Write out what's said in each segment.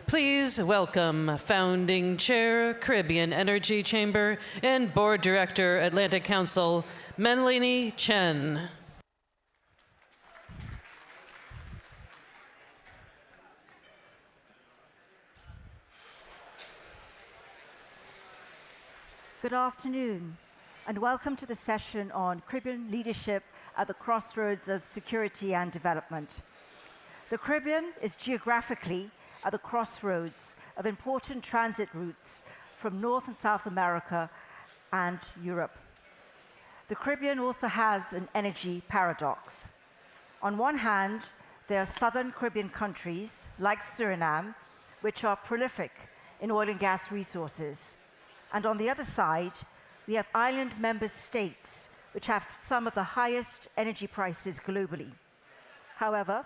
Please welcome Founding Chair, Caribbean Energy Chamber, and Board Director, Atlantic Council, Melanie Chen. Good afternoon, and welcome to the session on Caribbean leadership at the crossroads of security and development. The Caribbean is geographically at the crossroads of important transit routes from North and South America and Europe. The Caribbean also has an energy paradox. On one hand, there are southern Caribbean countries like Suriname, which are prolific in oil and gas resources. And on the other side, we have island member states which have some of the highest energy prices globally. However,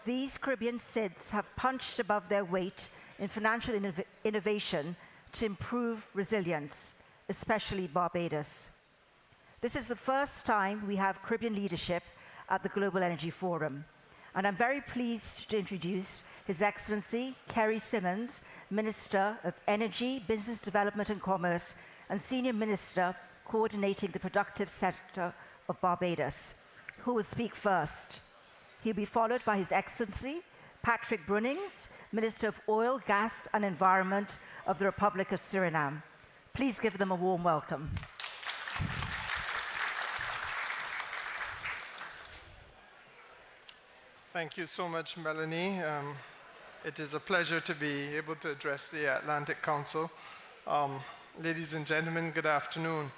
these Caribbean SIDS have punched above their weight in financial innovation to improve resilience, especially Barbados. This is the first time we have Caribbean leadership at the Global Energy Forum, and I'm very pleased to introduce His Excellency Kerrie Symmonds, Minister of Energy, Business Development and Commerce, and Senior Minister coordinating the productive sector of Barbados, who will speak first. He'll be followed by His Excellency Patrick Brunings, Minister of Oil, Gas and Environment of the Republic of Suriname. Please give them a warm welcome. Thank you so much, Melanie. It is a pleasure to be able to address the Atlantic Council. Ladies and gentlemen, good afternoon.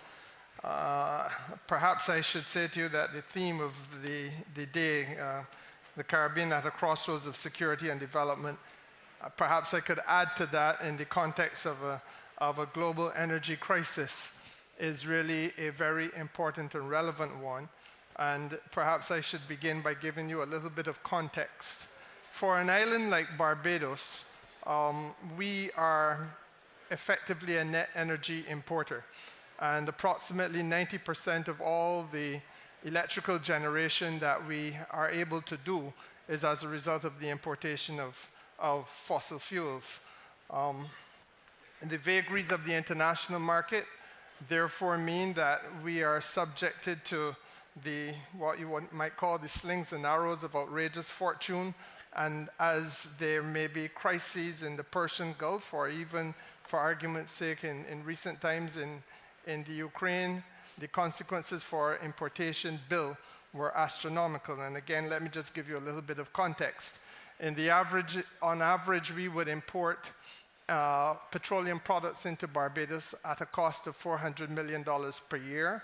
Perhaps I should say to you that the theme of the day, the Caribbean at a crossroads of security and development, perhaps I could add to that in the context of a global energy crisis, is really a very important and relevant one. And perhaps I should begin by giving you a little bit of context. For an island like Barbados, we are effectively a net energy importer. And approximately 90% of all the electrical generation that we are able to do is as a result of the importation of fossil fuels. The vagaries of the international market therefore mean that we are subjected to what you might call the slings and arrows of outrageous fortune. And as there may be crises in the Persian Gulf, or even, for argument's sake, in recent times in the Ukraine, the consequences for our importation bill were astronomical. And again, let me just give you a little bit of context. On average, we would import petroleum products into Barbados at a cost of $400 million per year.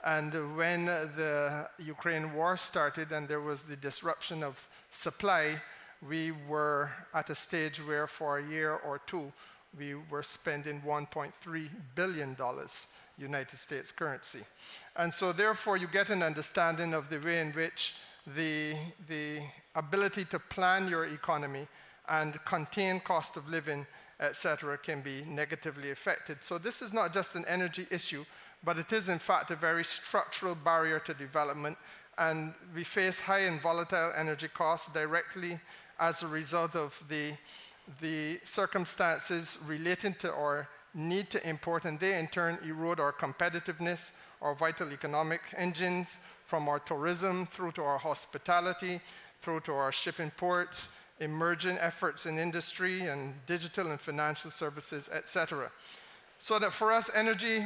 And when the Ukraine war started and there was the disruption of supply, we were at a stage where for a year or two, we were spending $1.3 billion United States currency. And so therefore, you get an understanding of the way in which the ability to plan your economy and contain cost of living, etc., can be negatively affected. So this is not just an energy issue, but it is in fact a very structural barrier to development, and we face high and volatile energy costs directly as a result of the circumstances relating to our need to import, and they in turn erode our competitiveness, our vital economic engines, from our tourism through to our hospitality, through to our shipping ports, emerging efforts in industry and digital and financial services, etc. So that for us, energy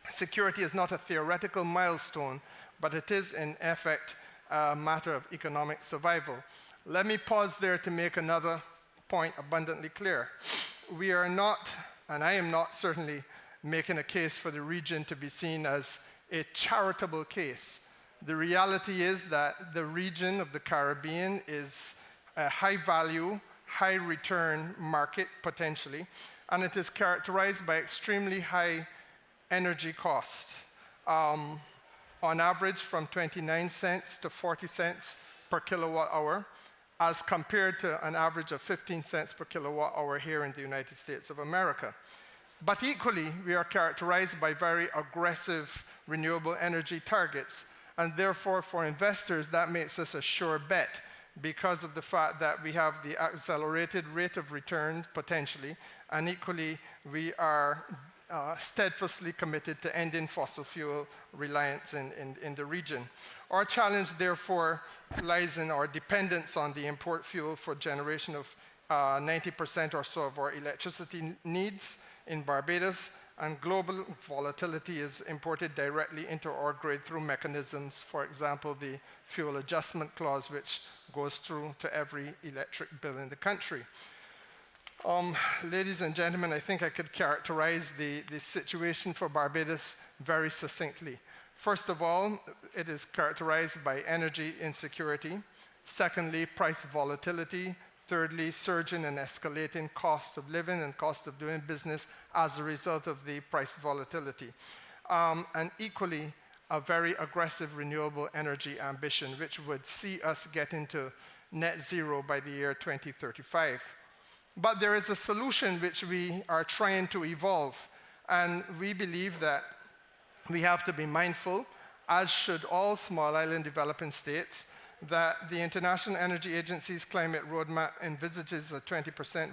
security is not a theoretical milestone, but it is in effect a matter of economic survival. Let me pause there to make another point abundantly clear. We are not, and I am not certainly making a case for the region to be seen as a charitable case. The reality is that the region of the Caribbean is a high-value, high-return market, potentially, and it is characterized by extremely high energy cost, on average from 29 cents to 40 cents per kilowatt hour, as compared to an average of 15 cents per kilowatt hour here in the United States of America. But equally, we are characterized by very aggressive renewable energy targets, and therefore for investors, that makes us a sure bet because of the fact that we have the accelerated rate of return potentially, and equally we are steadfastly committed to ending fossil fuel reliance in the region. Our challenge, therefore, lies in our dependence on the import fuel for generation of 90% or so of our electricity needs in Barbados, and global volatility is imported directly into our grid through mechanisms, for example, the fuel adjustment clause, which goes through to every electric bill in the country. Ladies and gentlemen, I think I could characterize the situation for Barbados very succinctly. First of all, it is characterized by energy insecurity. Secondly, price volatility. Thirdly, surging and escalating costs of living and cost of doing business as a result of the price volatility. And equally, a very aggressive renewable energy ambition, which would see us get into net zero by the year 2035. But there is a solution which we are trying to evolve, and we believe that we have to be mindful, as should all small island developing states, that the International Energy Agency's climate roadmap envisages a 20%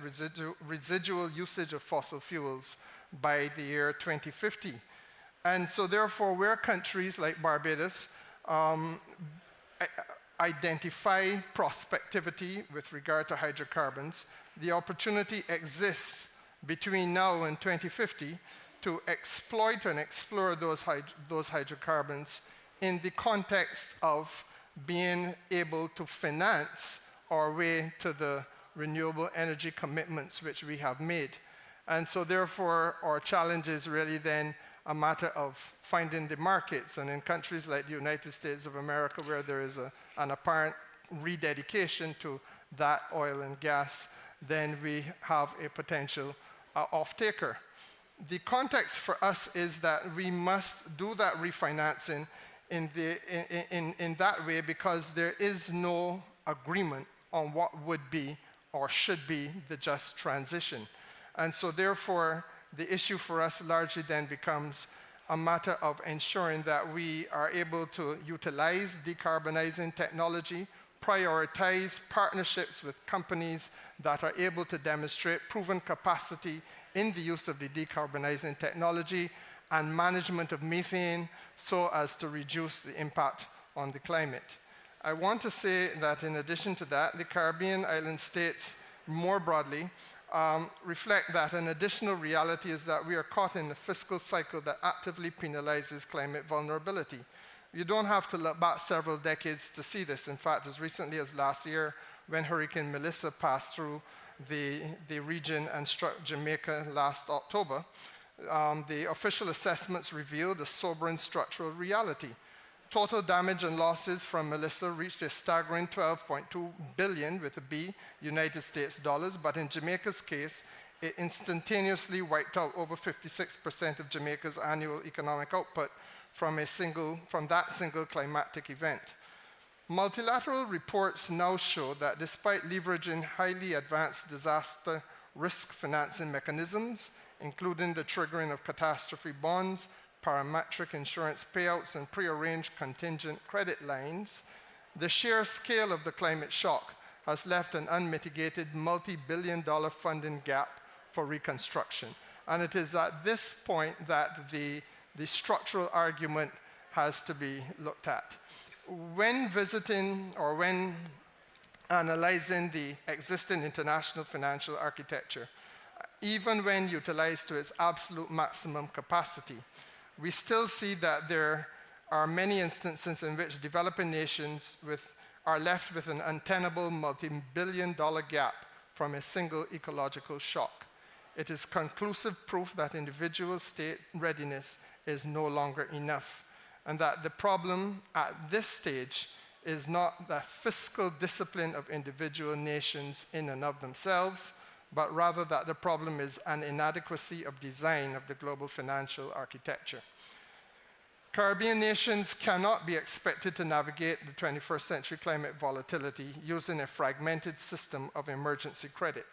residual usage of fossil fuels by the year 2050. And so therefore, where countries like Barbados identify prospectivity with regard to hydrocarbons, the opportunity exists between now and 2050 to exploit and explore those hydrocarbons in the context of being able to finance our way to the renewable energy commitments which we have made. And so therefore, our challenge is really then a matter of finding the markets. And in countries like the United States of America, where there is an apparent rededication to that oil and gas, then we have a potential off-taker. The context for us is that we must do that refinancing in that way, because there is no agreement on what would be or should be the just transition. And so therefore, the issue for us largely then becomes a matter of ensuring that we are able to utilize decarbonizing technology, prioritize partnerships with companies that are able to demonstrate proven capacity in the use of the decarbonizing technology, and management of methane so as to reduce the impact on the climate. I want to say that in addition to that, the Caribbean island states more broadly reflect that an additional reality is that we are caught in a fiscal cycle that actively penalizes climate vulnerability. You don't have to look back several decades to see this. In fact, as recently as last year, when Hurricane Melissa passed through the region and struck Jamaica last October, the official assessments revealed a sobering structural reality. Total damage and losses from Melissa reached a staggering $12.2 billion with a B, United States dollars, but in Jamaica's case, it instantaneously wiped out over 56% of Jamaica's annual economic output from that single climatic event. Multilateral reports now show that despite leveraging highly advanced disaster risk financing mechanisms, including the triggering of catastrophe bonds, parametric insurance payouts, and prearranged contingent credit lines, the sheer scale of the climate shock has left an unmitigated multi-billion-dollar funding gap for reconstruction. And it is at this point that the structural argument has to be looked at. When visiting or when analyzing the existing international financial architecture, even when utilized to its absolute maximum capacity, we still see that there are many instances in which developing nations are left with an untenable multi-billion-dollar gap from a single ecological shock. It is conclusive proof that individual state readiness is no longer enough, and that the problem at this stage is not the fiscal discipline of individual nations in and of themselves, but rather that the problem is an inadequacy of design of the global financial architecture. Caribbean nations cannot be expected to navigate the 21st century climate volatility using a fragmented system of emergency credit.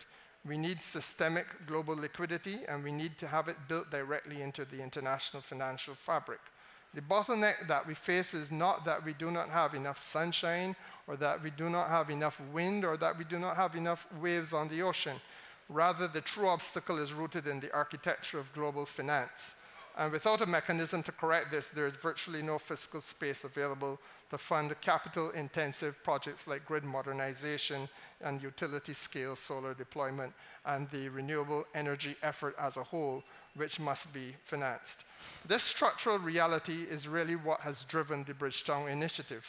We need systemic global liquidity, and we need to have it built directly into the international financial fabric. The bottleneck that we face is not that we do not have enough sunshine, or that we do not have enough wind, or that we do not have enough waves on the ocean. Rather, the true obstacle is rooted in the architecture of global finance. And without a mechanism to correct this, there is virtually no fiscal space available to fund capital-intensive projects like grid modernization and utility-scale solar deployment and the renewable energy effort as a whole, which must be financed. This structural reality is really what has driven the Bridgetown Initiative.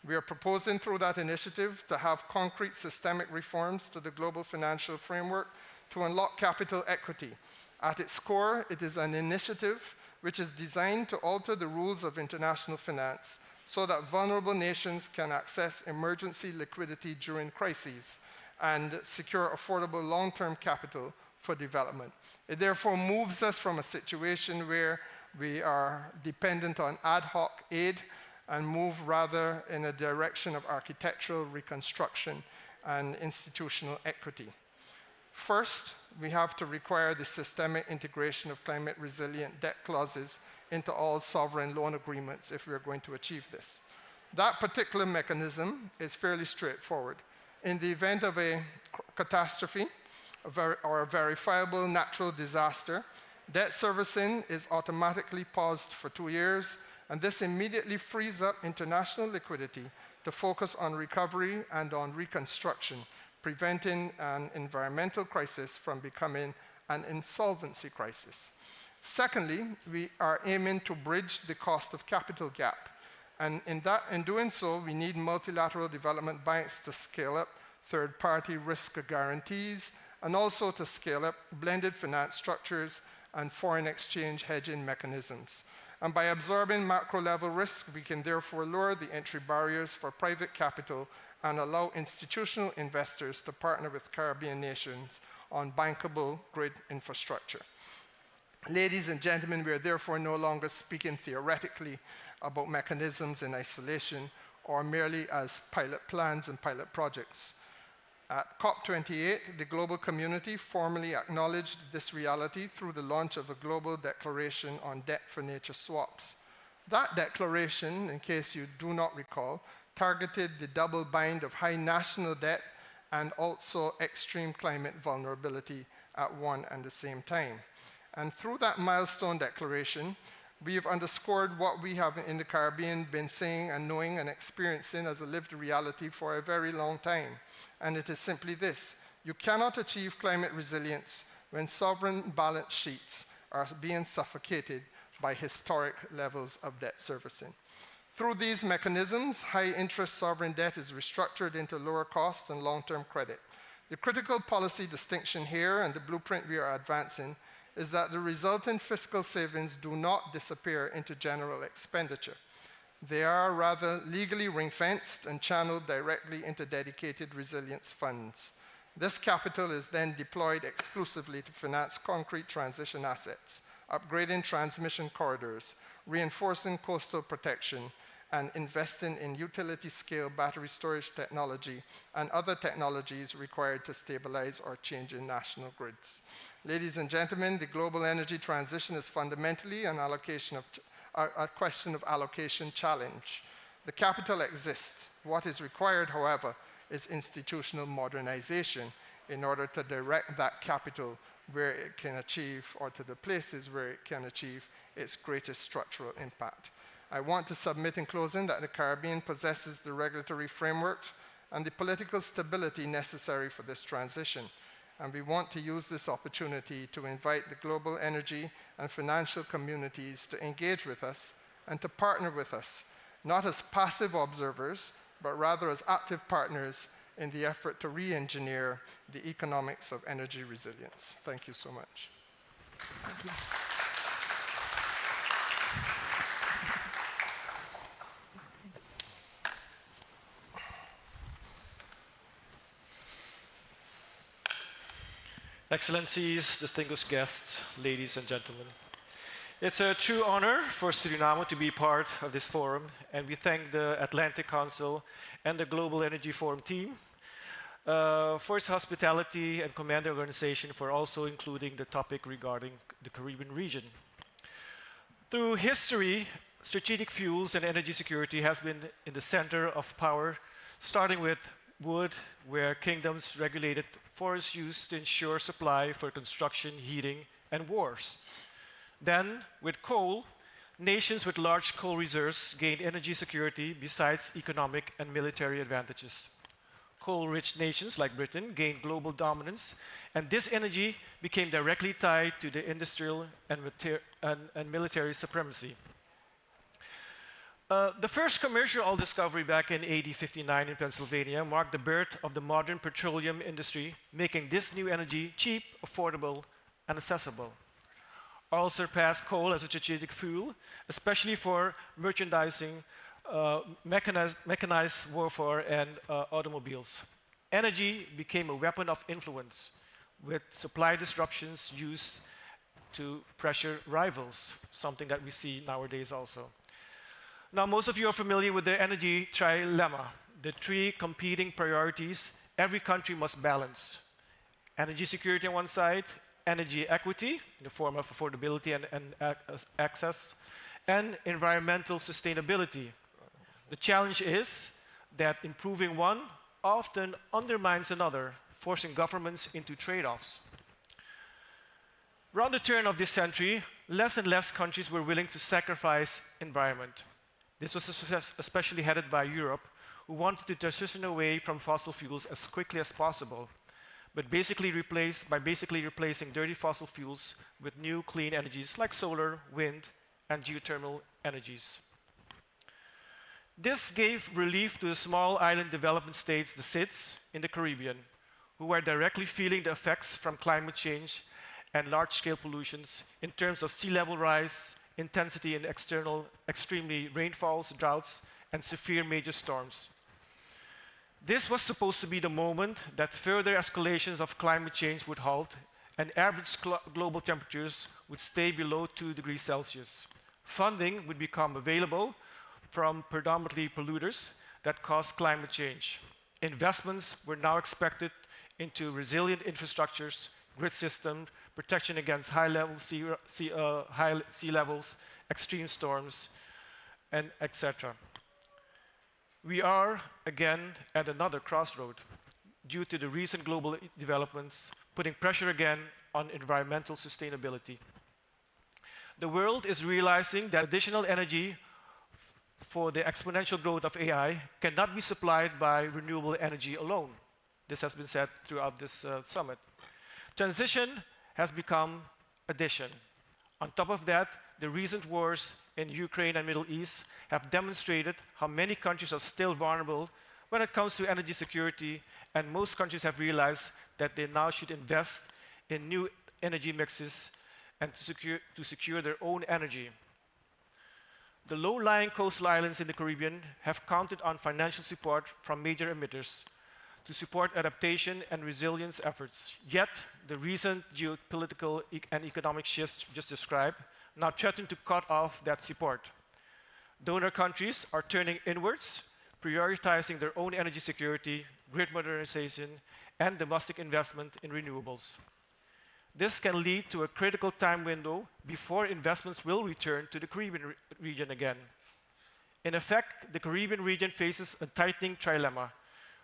We are proposing through that initiative to have concrete systemic reforms to the global financial framework to unlock capital equity. At its core, it is an initiative which is designed to alter the rules of international finance so that vulnerable nations can access emergency liquidity during crises and secure affordable long-term capital for development. It therefore moves us from a situation where we are dependent on ad hoc aid and move rather in a direction of architectural reconstruction and institutional equity. First, we have to require the systemic integration of climate-resilient debt clauses into all sovereign loan agreements if we are going to achieve this. That particular mechanism is fairly straightforward. In the event of a catastrophe or a verifiable natural disaster, debt servicing is automatically paused for 2 years, and this immediately frees up international liquidity to focus on recovery and on reconstruction, preventing an environmental crisis from becoming an insolvency crisis. Secondly, we are aiming to bridge the cost of capital gap. And in doing so, we need multilateral development banks to scale up third-party risk guarantees and also to scale up blended finance structures and foreign exchange hedging mechanisms. And by absorbing macro-level risk, we can therefore lower the entry barriers for private capital and allow institutional investors to partner with Caribbean nations on bankable grid infrastructure. Ladies and gentlemen, we are therefore no longer speaking theoretically about mechanisms in isolation or merely as pilot plans and pilot projects. At COP28, the global community formally acknowledged this reality through the launch of a global declaration on debt for nature swaps. That declaration, in case you do not recall, targeted the double bind of high national debt and also extreme climate vulnerability at one and the same time. And through that milestone declaration, we have underscored what we have in the Caribbean been saying and knowing and experiencing as a lived reality for a very long time. And it is simply this: you cannot achieve climate resilience when sovereign balance sheets are being suffocated by historic levels of debt servicing. Through these mechanisms, high-interest sovereign debt is restructured into lower cost and long-term credit. The critical policy distinction here, and the blueprint we are advancing, is that the resultant fiscal savings do not disappear into general expenditure. They are rather legally ring-fenced and channeled directly into dedicated resilience funds. This capital is then deployed exclusively to finance concrete transition assets, upgrading transmission corridors, reinforcing coastal protection, and investing in utility-scale battery storage technology and other technologies required to stabilize or change in national grids. Ladies and gentlemen, the global energy transition is fundamentally a question of allocation challenge. The capital exists. What is required, however, is institutional modernization in order to direct that capital where it can achieve, or to the places where it can achieve its greatest structural impact. I want to submit in closing that the Caribbean possesses the regulatory frameworks and the political stability necessary for this transition. And we want to use this opportunity to invite the global energy and financial communities to engage with us and to partner with us, not as passive observers, but rather as active partners in the effort to re-engineer the economics of energy resilience. Thank you so much. Thank you. Excellencies, distinguished guests, ladies and gentlemen. It's a true honor for Suriname to be part of this forum, and we thank the Atlantic Council and the Global Energy Forum team for its hospitality, and commend the organization for also including the topic regarding the Caribbean region. Through history, strategic fuels and energy security has been in the center of power, starting with wood, where kingdoms regulated forest use to ensure supply for construction, heating, and wars. Then, with coal, nations with large coal reserves gained energy security besides economic and military advantages. Coal-rich nations like Britain gained global dominance, and this energy became directly tied to the industrial and military supremacy. The first commercial oil discovery back in AD 59 in Pennsylvania marked the birth of the modern petroleum industry, making this new energy cheap, affordable, and accessible. Oil surpassed coal as a strategic fuel, especially for merchandising, mechanized warfare, and automobiles. Energy became a weapon of influence, with supply disruptions used to pressure rivals, something that we see nowadays also. Now, most of you are familiar with the energy trilemma, the three competing priorities every country must balance. Energy security on one side, energy equity in the form of affordability and access, and environmental sustainability. The challenge is that improving one often undermines another, forcing governments into trade-offs. Around the turn of this century, less and less countries were willing to sacrifice environment. This was especially headed by Europe, who wanted to transition away from fossil fuels as quickly as possible, but basically replacing dirty fossil fuels with new clean energies like solar, wind, and geothermal energies. This gave relief to the small island development states, the SIDS, in the Caribbean, who are directly feeling the effects from climate change and large-scale pollutions in terms of sea level rise, intensity in extremely rainfalls, droughts, and severe major storms. This was supposed to be the moment that further escalations of climate change would halt and average global temperatures would stay below 2 degrees Celsius. Funding would become available from predominantly polluters that cause climate change. Investments were now expected into resilient infrastructures, grid systems, protection against high sea levels, extreme storms, and etc. We are, again, at another crossroad due to the recent global developments, putting pressure again on environmental sustainability. The world is realizing that additional energy for the exponential growth of AI cannot be supplied by renewable energy alone. This has been said throughout this summit. Transition has become addition. On top of that, the recent wars in Ukraine and Middle East have demonstrated how many countries are still vulnerable when it comes to energy security, and most countries have realized that they now should invest in new energy mixes and to secure their own energy. The low-lying coastal islands in the Caribbean have counted on financial support from major emitters to support adaptation and resilience efforts. Yet, the recent geopolitical and economic shifts just described now threaten to cut off that support. Donor countries are turning inwards, prioritizing their own energy security, grid modernization, and domestic investment in renewables. This can lead to a critical time window before investments will return to the Caribbean region again. In effect, the Caribbean region faces a tightening trilemma: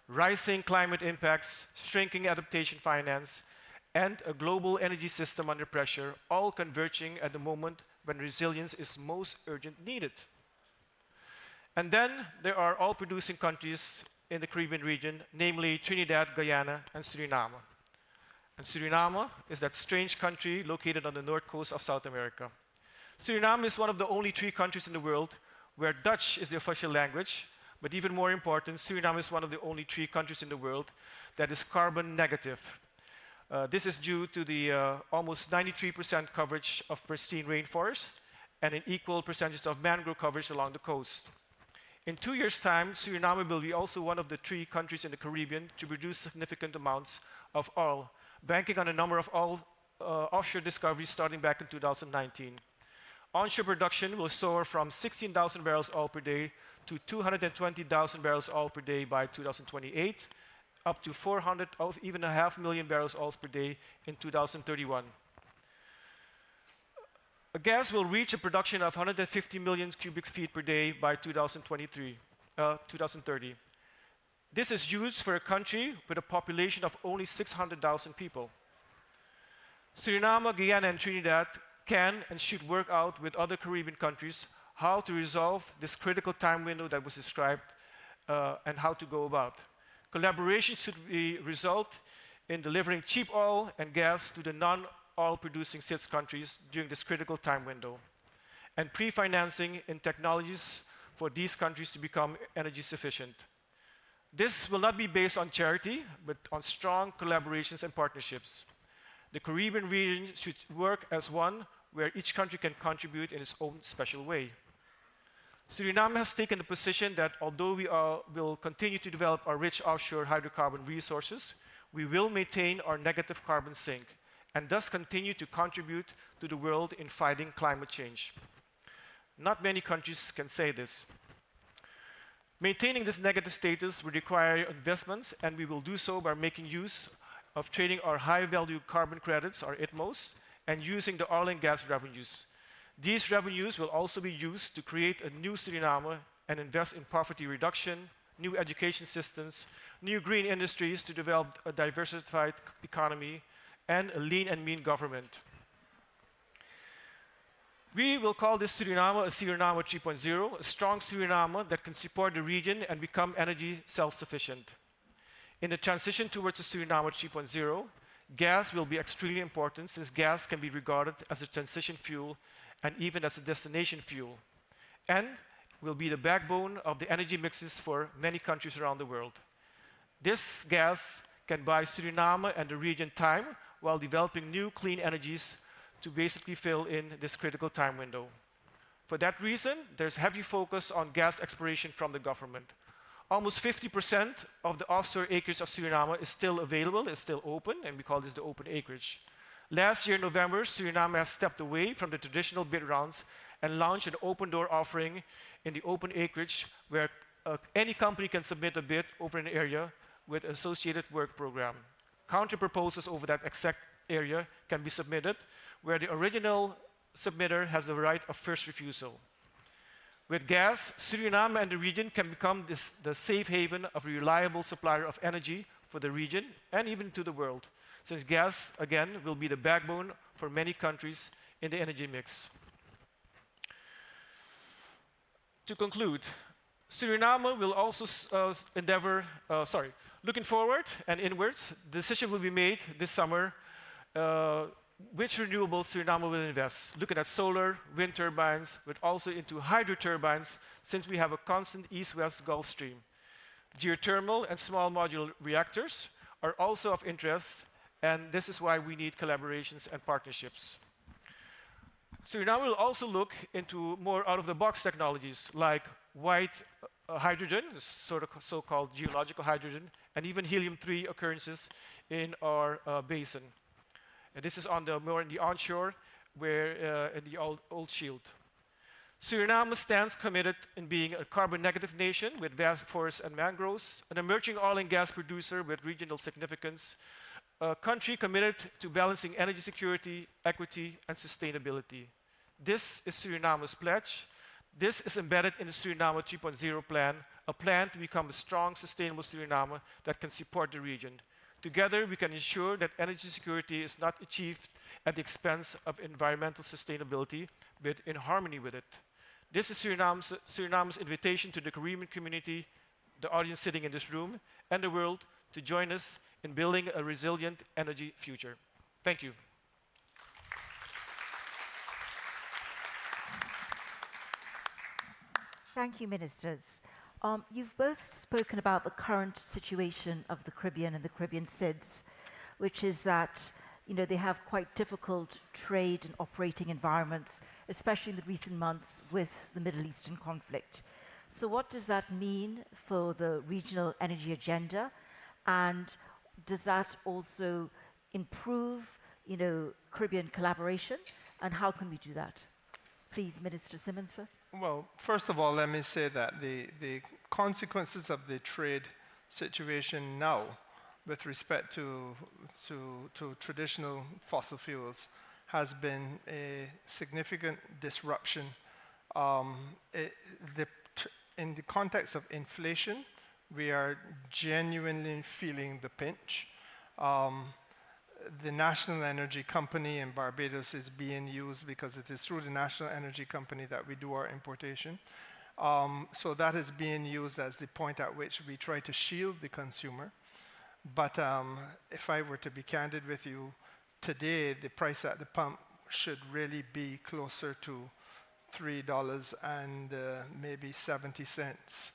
rising climate impacts, shrinking adaptation finance, and a global energy system under pressure, all converging at the moment when resilience is most urgent needed. And then there are oil-producing countries in the Caribbean region, namely Trinidad, Guyana, and Suriname. And Suriname is that strange country located on the north coast of South America. Suriname is one of the only 3 countries in the world where Dutch is the official language, but even more important, Suriname is one of the only 3 countries in the world that is carbon negative. This is due to the almost 93% coverage of pristine rainforest and an equal percentage of mangrove coverage along the coast. In 2 years' time, Suriname will be also one of the 3 countries in the Caribbean to produce significant amounts of oil, banking on a number of offshore discoveries starting back in 2019. Onshore production will soar from 16,000 barrels oil per day to 220,000 barrels oil per day by 2028, up to 400 of even a half million barrels oil per day in 2031. Gas will reach a production of 150 million cubic feet per day by 2030. This is huge for a country with a population of only 600,000 people. Suriname, Guyana, and Trinidad can and should work out with other Caribbean countries how to resolve this critical time window that was described and how to go about. Collaboration should result in delivering cheap oil and gas to the non-oil producing 6 countries during this critical time window, and pre-financing in technologies for these countries to become energy sufficient. This will not be based on charity, but on strong collaborations and partnerships. The Caribbean region should work as one where each country can contribute in its own special way. Suriname has taken the position that although we will continue to develop our rich offshore hydrocarbon resources, we will maintain our negative carbon sink and thus continue to contribute to the world in fighting climate change. Not many countries can say this. Maintaining this negative status will require investments, and we will do so by making use of trading our high-value carbon credits, our ITMOs, and using the oil and gas revenues. These revenues will also be used to create a new Suriname and invest in poverty reduction, new education systems, new green industries to develop a diversified economy, and a lean and mean government. We will call this Suriname a Suriname 3.0, a strong Suriname that can support the region and become energy self-sufficient. In the transition towards a Suriname 3.0, gas will be extremely important, since gas can be regarded as a transition fuel and even as a destination fuel, and will be the backbone of the energy mixes for many countries around the world. This gas can buy Suriname and the region time while developing new clean energies to basically fill in this critical time window. For that reason, there's heavy focus on gas exploration from the government. Almost 50% of the offshore acreage of Suriname is still available, is still open, and we call this the open acreage. Last year in November, Suriname has stepped away from the traditional bid rounds and launched an open door offering in the open acreage where any company can submit a bid over an area with associated work program. Counter proposals over that exact area can be submitted, where the original submitter has the right of first refusal. With gas, Suriname and the region can become the safe haven of a reliable supplier of energy for the region and even to the world, since gas, again, will be the backbone for many countries in the energy mix. To conclude, Suriname will also looking forward and inwards, the decision will be made this summer which renewables Suriname will invest, looking at solar, wind turbines, but also into hydro turbines, since we have a constant east-west Gulf Stream. Geothermal and small modular reactors are also of interest, and this is why we need collaborations and partnerships. Suriname will also look into more out-of-the-box technologies like white hydrogen, sort of so-called geological hydrogen, and even helium-3 occurrences in our basin. And this is more in the onshore, where in the old shield. Suriname stands committed in being a carbon-negative nation with vast forests and mangroves, an emerging oil and gas producer with regional significance, a country committed to balancing energy security, equity, and sustainability. This is Suriname's pledge. This is embedded in the Suriname 3.0 plan, a plan to become a strong, sustainable Suriname that can support the region. Together, we can ensure that energy security is not achieved at the expense of environmental sustainability, but in harmony with it. This is Suriname's invitation to the Caribbean community, the audience sitting in this room, and the world to join us in building a resilient energy future. Thank you. Thank you, ministers. You've both spoken about the current situation of the Caribbean and the Caribbean SIDS, which is that they have quite difficult trade and operating environments, especially in the recent months with the Middle Eastern conflict. So what does that mean for the regional energy agenda? And does that also improve Caribbean collaboration? And how can we do that? Please, Minister Symmonds first. Well, first of all, let me say that the consequences of the trade situation now with respect to traditional fossil fuels has been a significant disruption. In the context of inflation, we are genuinely feeling the pinch. The National Energy Company in Barbados is being used because it is through the National Energy Company that we do our importation. So that is being used as the point at which we try to shield the consumer. But if I were to be candid with you, today the price at the pump should really be closer to $3 and maybe 70 cents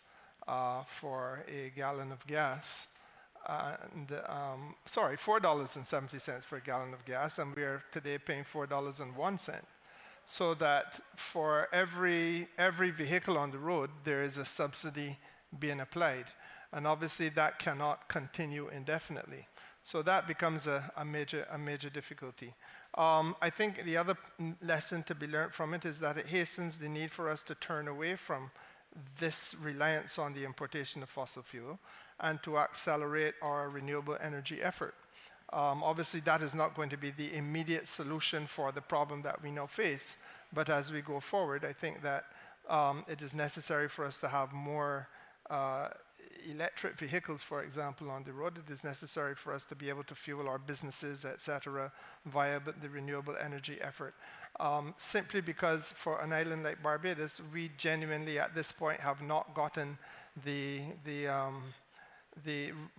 for a gallon of gas. Sorry, $4.70 for a gallon of gas, and we are today paying $4.01. So that for every vehicle on the road, there is a subsidy being applied. And obviously that cannot continue indefinitely. So that becomes a major difficulty. I think the other lesson to be learned from it is that it hastens the need for us to turn away from this reliance on the importation of fossil fuel and to accelerate our renewable energy effort. Obviously, that is not going to be the immediate solution for the problem that we now face. But as we go forward, I think that it is necessary for us to have more electric vehicles, for example, on the road. It is necessary for us to be able to fuel our businesses, etc., via the renewable energy effort. Simply because for an island like Barbados, we genuinely at this point have not gotten the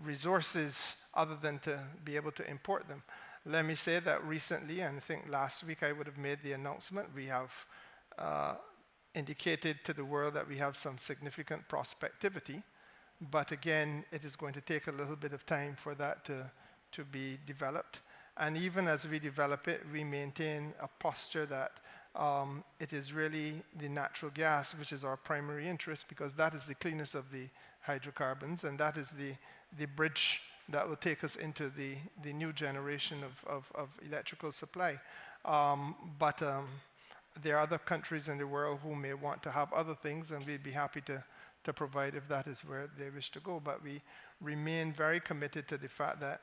resources other than to be able to import them. Let me say that recently, and I think last week I would have made the announcement, we have indicated to the world that we have some significant prospectivity. But again, it is going to take a little bit of time for that to be developed. And even as we develop it, we maintain a posture that it is really the natural gas which is our primary interest, because that is the cleanest of the hydrocarbons, and that is the bridge that will take us into the new generation of electrical supply. But there are other countries in the world who may want to have other things, and we'd be happy to provide if that is where they wish to go. But we remain very committed to the fact that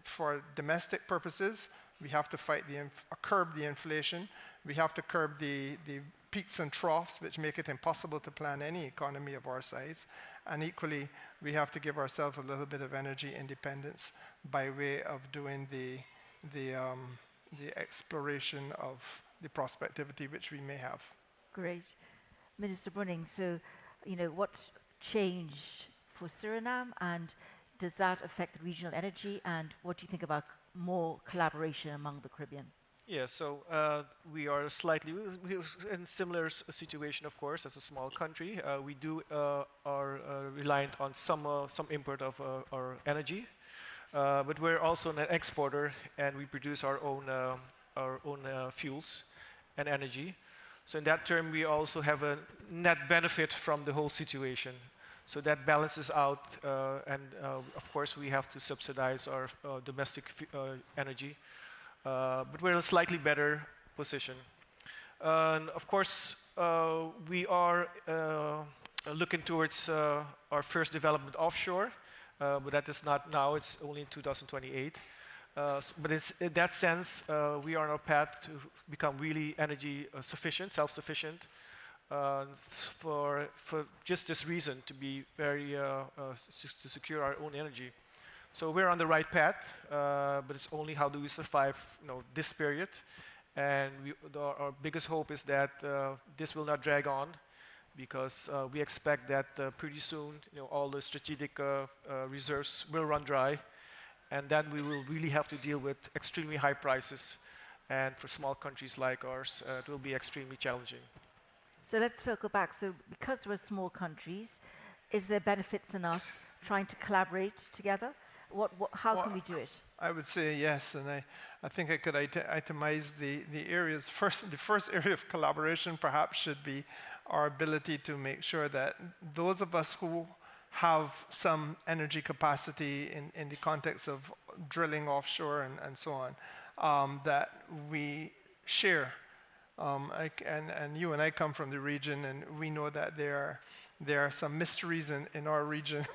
for domestic purposes, we have to curb the inflation. We have to curb the peaks and troughs, which make it impossible to plan any economy of our size. And equally, we have to give ourselves a little bit of energy independence by way of doing the exploration of the prospectivity which we may have. Great. Minister Brunings, so what's changed for Suriname, and does that affect the regional energy, and what do you think about more collaboration among the Caribbean? Yeah, so we are slightly in similar situation, of course, as a small country. We are reliant on some import of our energy, but we're also an exporter, and we produce our own fuels and energy. So in that term, we also have a net benefit from the whole situation. So that balances out, and of course, we have to subsidize our domestic energy, but we're in a slightly better position. And of course, we are looking towards our first development offshore, but that is not now, it's only in 2028. But it's, in that sense, we are on our path to become really energy sufficient, self-sufficient, for just this reason, to be very to secure our own energy. So we're on the right path, but it's only how do we survive, this period. And our biggest hope is that this will not drag on, because we expect that pretty soon, all the strategic reserves will run dry. And then we will really have to deal with extremely high prices. And for small countries like ours, it will be extremely challenging. So let's circle back. So because we're small countries, is there benefits in us trying to collaborate together? How can we do it? I would say yes, and I think I could itemize the areas. The first area of collaboration perhaps should be our ability to make sure that those of us who have some energy capacity in the context of drilling offshore and so on, that we share. And you and I come from the region, and we know that there are there are some mysteries in our region.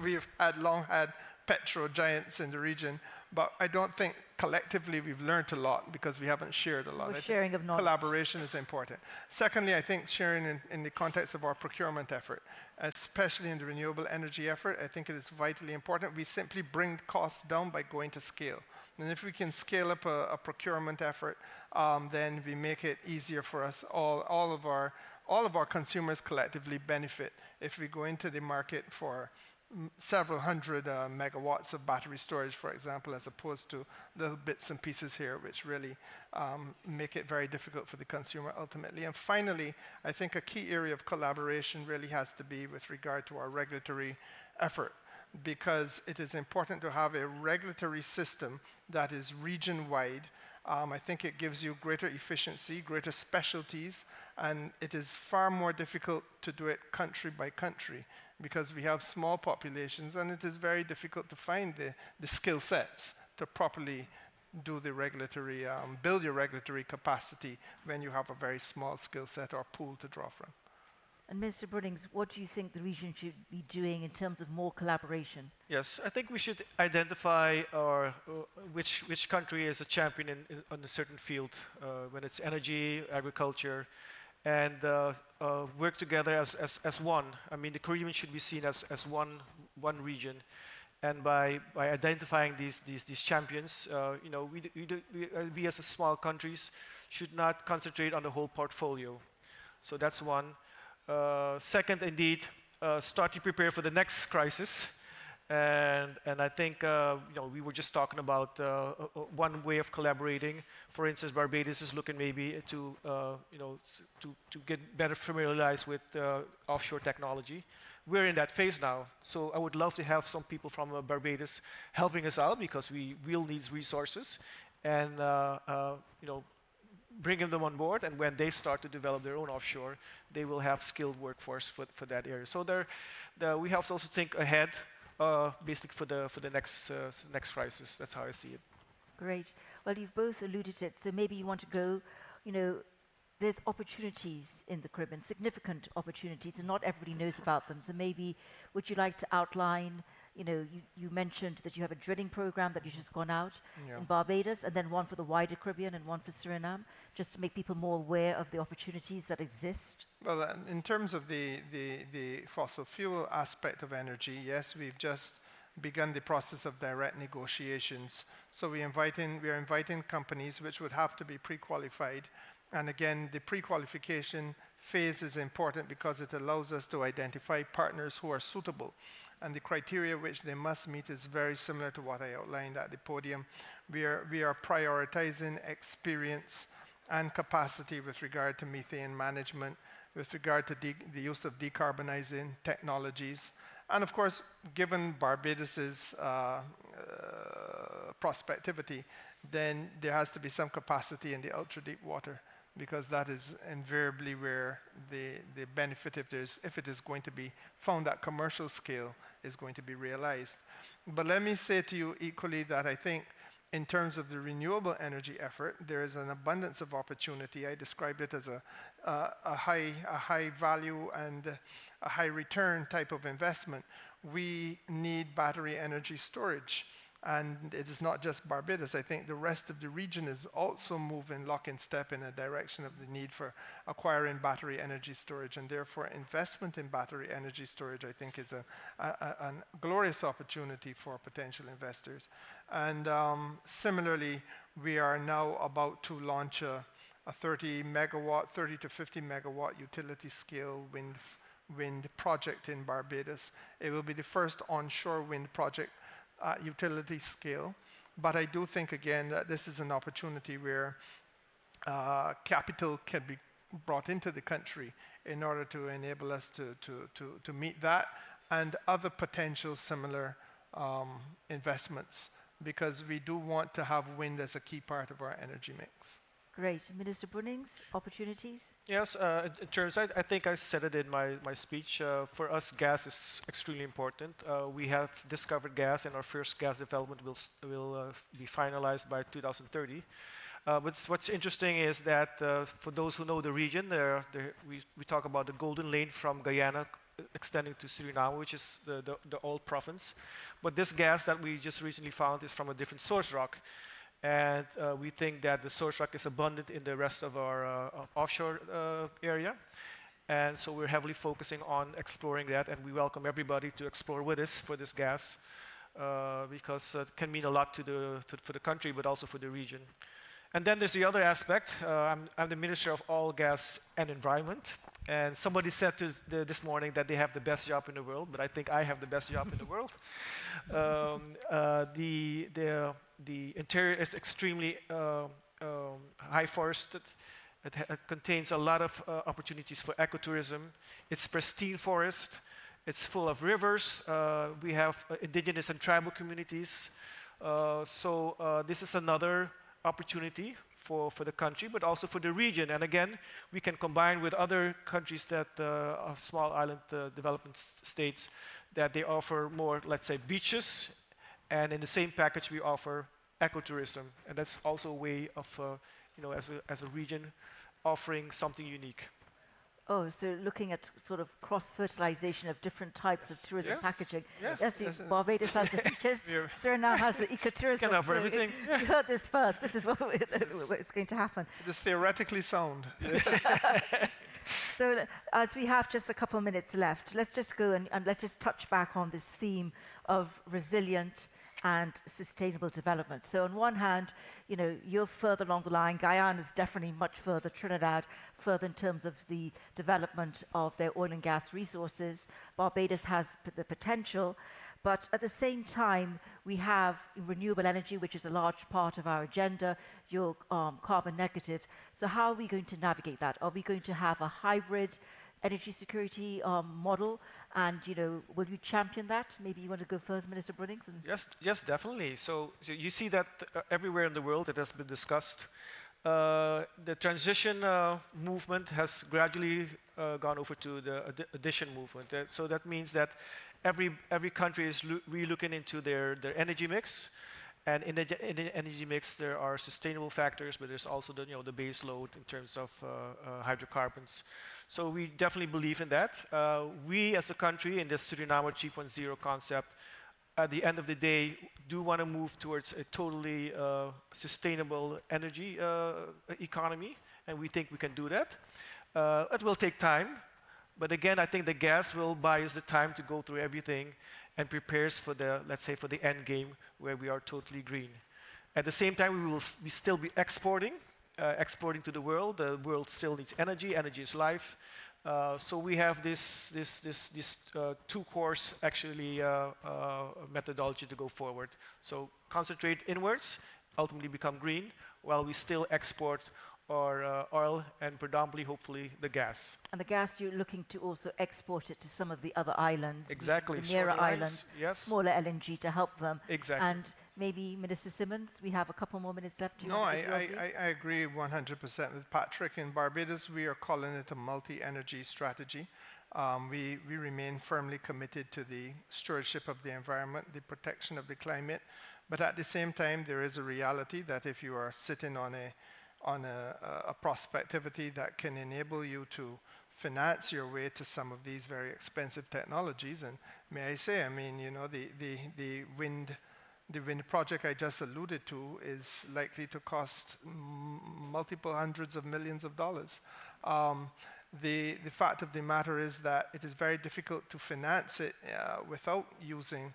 We've long had petro giants in the region, but I don't think collectively we've learned a lot because we haven't shared a lot. Sharing of knowledge. Collaboration is important. Secondly, I think sharing in the context of our procurement effort, especially in the renewable energy effort, I think it is vitally important. We simply bring costs down by going to scale. And if we can scale up a procurement effort, then we make it easier for us. All of our consumers collectively benefit if we go into the market for several hundred megawatts of battery storage, for example, as opposed to little bits and pieces here, which really make it very difficult for the consumer ultimately. And finally, I think a key area of collaboration really has to be with regard to our regulatory effort, because it is important to have a regulatory system that is region-wide. I think it gives you greater efficiency, greater specialties, and it is far more difficult to do it country by country because we have small populations and it is very difficult to find the skill sets to properly do the regulatory, build your regulatory capacity when you have a very small skill set or pool to draw from. And Minister Brunings, what do you think the region should be doing in terms of more collaboration? Yes, I think we should identify which country is a champion on a certain field, when it's energy, agriculture, and work together as one. I mean, the Caribbean should be seen as one region, and by identifying these champions, we as a small countries should not concentrate on the whole portfolio. So that's one. Second, indeed, start to prepare for the next crisis, and I think we were just talking about one way of collaborating. For instance, Barbados is looking maybe to get better familiarized with offshore technology. We're in that phase now, so I would love to have some people from Barbados helping us out because we will need resources, and bringing them on board, and when they start to develop their own offshore, they will have skilled workforce for that area. So we have to also think ahead, basically for the next crisis. That's how I see it. Great. Well, you've both alluded to it, so maybe you want to go, there's opportunities in the Caribbean, significant opportunities, and not everybody knows about them. So maybe would you like to outline, you mentioned that you have a drilling program that you've just gone out in Barbados, and then one for the wider Caribbean and one for Suriname, just to make people more aware of the opportunities that exist? Well, in terms of the fossil fuel aspect of energy, yes, we've just begun the process of direct negotiations. So we are inviting companies which would have to be pre-qualified. And again, the pre-qualification phase is important because it allows us to identify partners who are suitable. And the criteria which they must meet is very similar to what I outlined at the podium. We are prioritizing experience and capacity with regard to methane management, with regard to the use of decarbonizing technologies. And of course, given Barbados's prospectivity, then there has to be some capacity in the ultra-deep water, because that is invariably where the benefit, if it is going to be found at commercial scale, is going to be realized. But let me say to you equally that I think in terms of the renewable energy effort, there is an abundance of opportunity. I described it as a high value and a high return type of investment. We need battery energy storage. And it is not just Barbados. I think the rest of the region is also moving lock and step in a direction of the need for acquiring battery energy storage. And therefore, investment in battery energy storage, I think, is a glorious opportunity for potential investors. And similarly, we are now about to launch a 30 to 50 megawatt utility scale wind project in Barbados. It will be the first onshore wind project utility scale. But I do think, again, that this is an opportunity where capital can be brought into the country in order to enable us to meet that and other potential similar investments, because we do want to have wind as a key part of our energy mix. Great. Minister Brunings, opportunities? Yes, in terms, I think I said it in my speech. For us, gas is extremely important. We have discovered gas, and our first gas development will be finalized by 2030. But what's interesting is that for those who know the region, we talk about the Golden Lane from Guyana extending to Suriname, which is the old province. But this gas that we just recently found is from a different source rock. And we think that the source rock is abundant in the rest of our offshore area. And so we're heavily focusing on exploring that, and we welcome everybody to explore with us for this gas, because it can mean a lot for the country, but also for the region. And then there's the other aspect. I'm the Minister of Oil, Gas, and Environment. And somebody said this morning that they have the best job in the world, but I think I have the best job in the world. The interior is extremely high forested. It contains a lot of opportunities for ecotourism. It's pristine forest. It's full of rivers. We have indigenous and tribal communities. So this is another opportunity for the country, but also for the region. And again, we can combine with other countries that of small island development states that they offer more, let's say, beaches, and in the same package we offer ecotourism, and that's also a way of, as a region, offering something unique. Oh, so looking at sort of cross-fertilization of different types of tourism packaging. Yes. Barbados has the beaches, Suriname has the ecotourism. Can offer everything. You heard this first. This is what is going to happen. It is theoretically sound. So as we have just a couple of minutes left, let's just go and let's just touch back on this theme of resilient and sustainable development. So on one hand, you're further along the line. Guyana is definitely much further, Trinidad further in terms of the development of their oil and gas resources. Barbados has the potential, but at the same time, we have renewable energy, which is a large part of our agenda. You're carbon negative. So how are we going to navigate that? Are we going to have a hybrid energy security model? And will you champion that? Maybe you want to go first, Minister Brunings? Yes, definitely. So you see that everywhere in the world it has been discussed. The transition movement has gradually gone over to the addition movement. So that means that every country is re-looking into their energy mix. And in the energy mix, there are sustainable factors, but there's also the base load in terms of hydrocarbons. So we definitely believe in that. We as a country in this Suriname 3.0 concept, at the end of the day, do want to move towards a totally sustainable energy economy, and we think we can do that. It will take time, but again, I think the gas will buy us the time to go through everything and prepares for let's say, for the end game where we are totally green. At the same time, we still be exporting to the world. The world still needs energy. Energy is life. So we have this two-course actually methodology to go forward. So concentrate inwards, ultimately become green, while we still export our oil and predominantly, hopefully, the gas. And the gas, you're looking to also export it to some of the other islands. Exactly. The nearer islands, yes. Smaller LNG to help them. Exactly. And maybe Minister Symmonds, we have a couple more minutes left. No, I agree 100% with Patrick. In Barbados, we are calling it a multi-energy strategy. We remain firmly committed to the stewardship of the environment, the protection of the climate. But at the same time, there is a reality that if you are sitting on a prospectivity that can enable you to finance your way to some of these very expensive technologies, and may I say, the wind project I just alluded to is likely to cost multiple hundreds of millions of dollars. The fact of the matter is that it is very difficult to finance it without using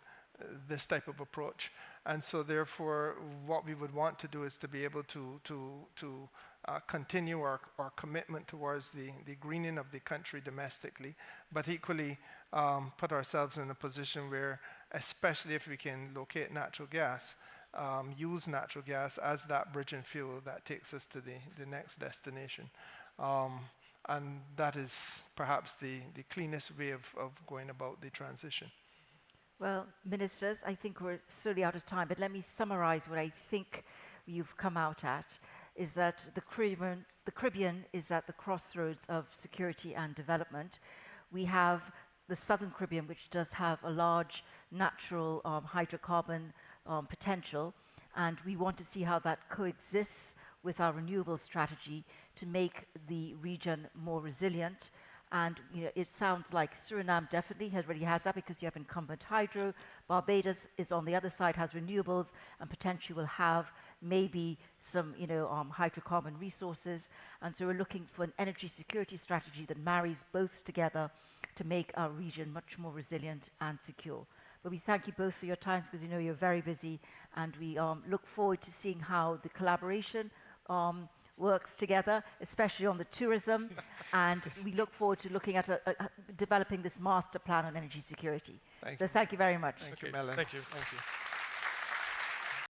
this type of approach. And so therefore, what we would want to do is to be able to continue our commitment towards the greening of the country domestically, but equally put ourselves in a position where, especially if we can locate natural gas, use natural gas as that bridging fuel that takes us to the next destination. And that is perhaps the cleanest way of going about the transition. Well, ministers, I think we're slowly out of time, but let me summarize what I think you've come out at, is that the Caribbean is at the crossroads of security and development. We have the Southern Caribbean, which does have a large natural hydrocarbon potential, and we want to see how that coexists with our renewable strategy to make the region more resilient. And it sounds like Suriname definitely already has that because you have incumbent hydro. Barbados is on the other side, has renewables, and potentially will have maybe some hydrocarbon resources. And so we're looking for an energy security strategy that marries both together to make our region much more resilient and secure. But we thank you both for your time because you're very busy, and we look forward to seeing how the collaboration works together, especially on the tourism, and we look forward to looking at developing this master plan on energy security. Thank you very much. Thank you, Melanie. Thank you. Thank you.